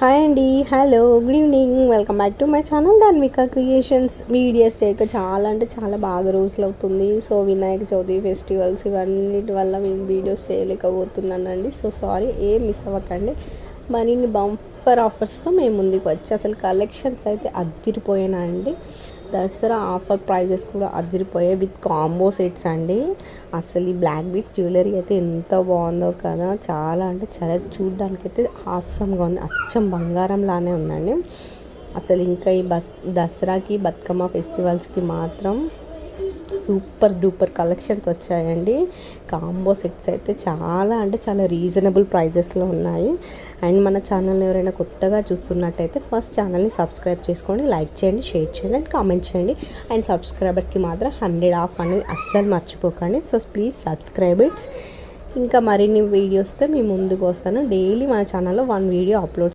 Hi అండి, hello, good evening. Welcome back to my channel ధార్మిక creations. Videos చేయక చాలా అంటే చాలా బాగా రోజులు అవుతుంది. సో వినాయక చవితి ఫెస్టివల్స్ ఇవన్నిటి వల్ల మేము వీడియోస్ చేయలేకపోతున్నానండి. సో సారీ, ఏం మిస్ అవ్వకండి. మరిన్ని బంపర్ ఆఫర్స్తో మేము ముందుకు వచ్చి అసలు కలెక్షన్స్ అయితే అద్దిరిపోయానండి. దసరా ఆఫర్ ప్రైజెస్ కూడా అదిరిపోయాయి విత్ కాంబో సెట్స్ అండి. అసలు ఈ బ్లాక్ బీట్ జ్యువెలరీ అయితే ఎంత బాగుందో కదా, చాలా అంటే చాలా చూడడానికి అయితే హాస్యంగా ఉంది. అచ్చం బంగారం లానే ఉందండి. అసలు ఇంకా ఈ దసరాకి బతుకమ్మ ఫెస్టివల్స్కి మాత్రం సూపర్ డూపర్ కలెక్షన్స్ వచ్చాయండి. కాంబో సెట్స్ అయితే చాలా అంటే చాలా రీజనబుల్ ప్రైజెస్లో ఉన్నాయి. అండ్ మన ఛానల్ని ఎవరైనా కొత్తగా చూస్తున్నట్టయితే ఫస్ట్ ఛానల్ని సబ్స్క్రైబ్ చేసుకోండి, లైక్ చేయండి, షేర్ చేయండి అండ్ కామెంట్ చేయండి. అండ్ సబ్స్క్రైబర్స్కి మాత్రం 100 ఆఫ్ అనేది అస్సలు మర్చిపోకండి. So please subscribe it's. ఇంకా మరిన్ని వీడియోస్తో మీ ముందుకు వస్తాను. డైలీ మన ఛానల్లో 1 వీడియో అప్లోడ్